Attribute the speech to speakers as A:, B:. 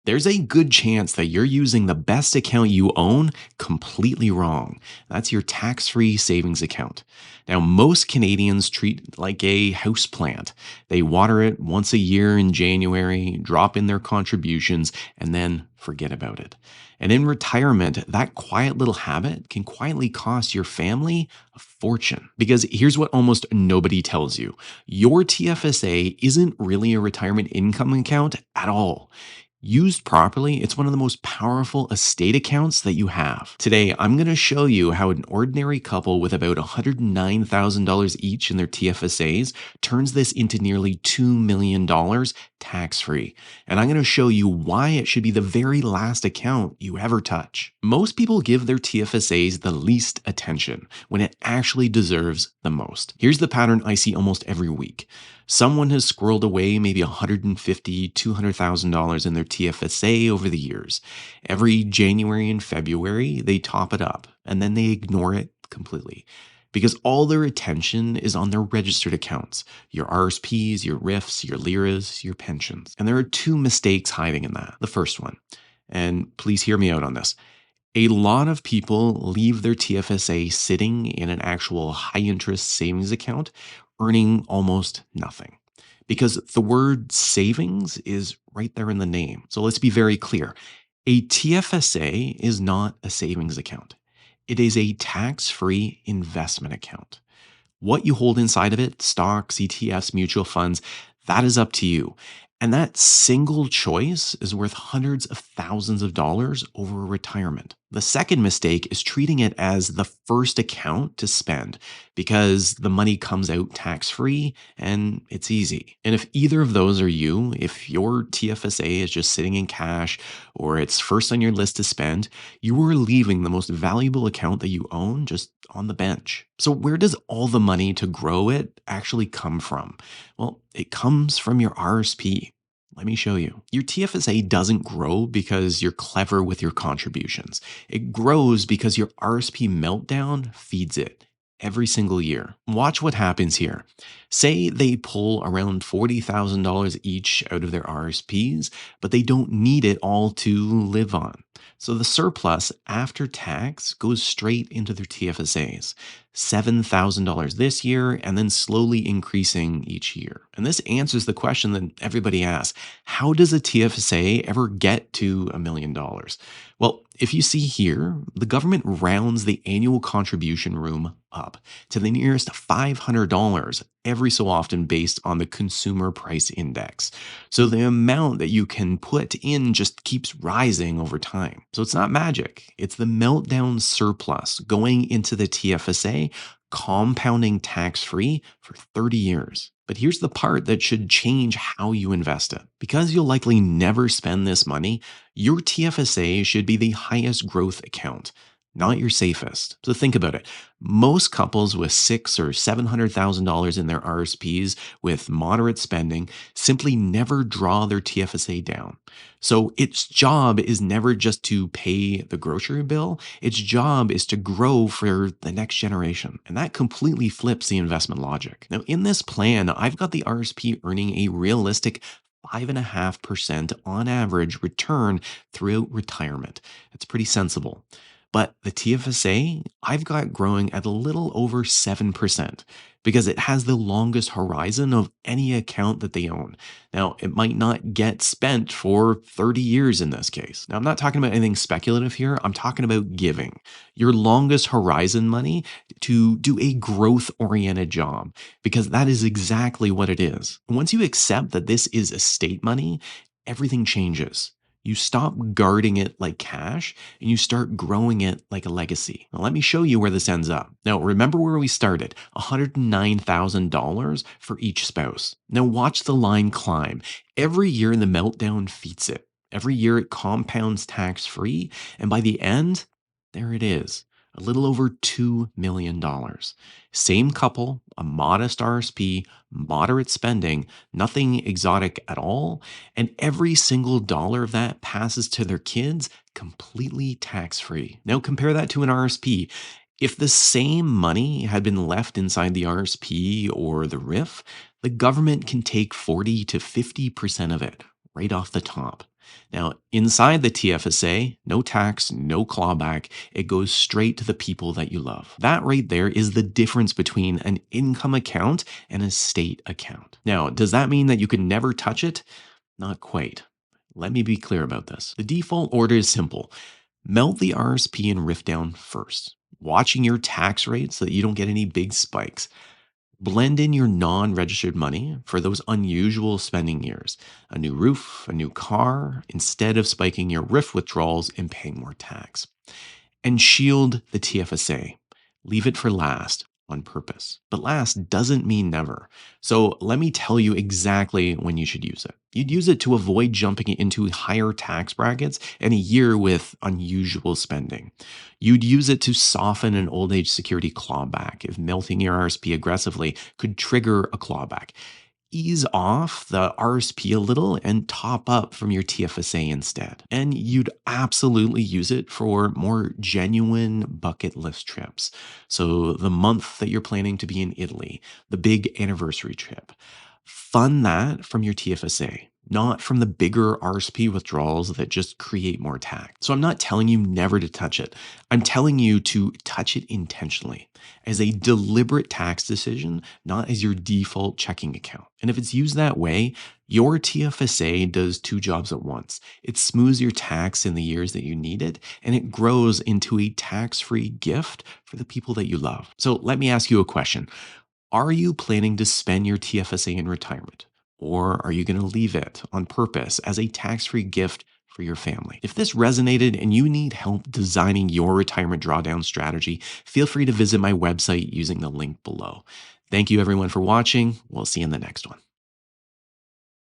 A: There's a good chance that you're using the best account you own completely wrong. That's your tax free savings account. Now, most Canadians treat it like a house plant. They water it once a year in January, drop in their contributions, and then forget about it. And in retirement, that quiet little habit can quietly cost your family a fortune. Because here's what almost nobody tells you: your TFSA isn't really a retirement income account at all. Used properly, it's one of the most powerful estate accounts that you have. Today, I'm going to show you how an ordinary couple with about $109,000 each in their TFSAs turns this into nearly $2 million tax free. And I'm going to show you why it should be the very last account you ever touch. Most people give their TFSAs the least attention when it actually deserves the most. Here's the pattern I see almost every week. Someone has squirreled away maybe $150,000, $200,000 in their TFSA over the years. Every January and February, they top it up and then they ignore it completely because all their attention is on their registered accounts: your RSPs, your RIFs, your LIRAs, your pensions. And there are two mistakes hiding in that. The first one, and please hear me out on this: a lot of people leave their TFSA sitting in an actual high interest savings account, earning almost nothing. Because the word savings is right there in the name. So let's be very clear. A TFSA is not a savings account. It is a tax-free investment account. What you hold inside of it, stocks, ETFs, mutual funds, that is up to you. And that single choice is worth hundreds of thousands of dollars over retirement. The second mistake is treating it as the first account to spend because the money comes out tax free and it's easy. And if either of those are you, if your TFSA is just sitting in cash or it's first on your list to spend, you are leaving the most valuable account that you own just on the bench. So, where does all the money to grow it actually come from? Well, it comes from your RSP. Let me show you. Your TFSA doesn't grow because you're clever with your contributions. It grows because your RSP meltdown feeds it every single year. Watch what happens here. Say they pull around $40,000 each out of their RSPs, but they don't need it all to live on. So the surplus after tax goes straight into their TFSAs. $7,000 this year and then slowly increasing each year. And this answers the question that everybody asks: how does a TFSA ever get to $1 million? Well, if you see here, the government rounds the annual contribution room up to the nearest $500 every so often based on the consumer price index. So the amount that you can put in just keeps rising over time. So it's not magic. It's the meltdown surplus going into the TFSA, compounding tax-free for 30 years. But here's the part that should change how you invest it. Because you'll likely never spend this money, your TFSA should be the highest growth account, not your safest. So think about it. Most couples with $600,000 or $700,000 in their RSPs with moderate spending simply never draw their TFSA down. So its job is never just to pay the grocery bill. Its job is to grow for the next generation. And that completely flips the investment logic. Now, in this plan, I've got the RSP earning a realistic 5.5% on average return throughout retirement. It's pretty sensible. But the TFSA, I've got growing at a little over 7% because it has the longest horizon of any account that they own. Now, it might not get spent for 30 years in this case. Now, I'm not talking about anything speculative here. I'm talking about giving your longest horizon money to do a growth oriented job because that is exactly what it is. Once you accept that this is estate money, everything changes. You stop guarding it like cash and you start growing it like a legacy. Now, let me show you where this ends up. Now, remember where we started: $109,000 for each spouse. Now, watch the line climb. Every year, the meltdown feeds it. Every year, it compounds tax free. And by the end, there it is, a little over $2 million. Same couple, a modest RSP, moderate spending, nothing exotic at all. And every single dollar of that passes to their kids completely tax free. Now compare that to an RSP. If the same money had been left inside the RSP or the RIF, the government can take 40 to 50% of it right off the top. Now, inside the TFSA, no tax, no clawback. It goes straight to the people that you love. That right there is the difference between an income account and a state account. Now, does that mean that you can never touch it? Not quite. Let me be clear about this. The default order is simple: melt the RSP and RIF down first, watching your tax rate so that you don't get any big spikes. Blend in your non registered money for those unusual spending years, a new roof, a new car, instead of spiking your RIF withdrawals and paying more tax. And shield the TFSA. Leave it for last on purpose. But last doesn't mean never. So let me tell you exactly when you should use it. You'd use it to avoid jumping into higher tax brackets in a year with unusual spending. You'd use it to soften an old age security clawback if melting your RSP aggressively could trigger a clawback. Ease off the RSP a little and top up from your TFSA instead. And you'd absolutely use it for more genuine bucket list trips. So the month that you're planning to be in Italy, the big anniversary trip, fund that from your TFSA, not from the bigger RSP withdrawals that just create more tax. So I'm not telling you never to touch it. I'm telling you to touch it intentionally as a deliberate tax decision, not as your default checking account. And if it's used that way, your TFSA does two jobs at once. It smooths your tax in the years that you need it, and it grows into a tax-free gift for the people that you love. So let me ask you a question. Are you planning to spend your TFSA in retirement? Or are you going to leave it on purpose as a tax-free gift for your family? If this resonated and you need help designing your retirement drawdown strategy, feel free to visit my website using the link below. Thank you everyone for watching. We'll see you in the next one.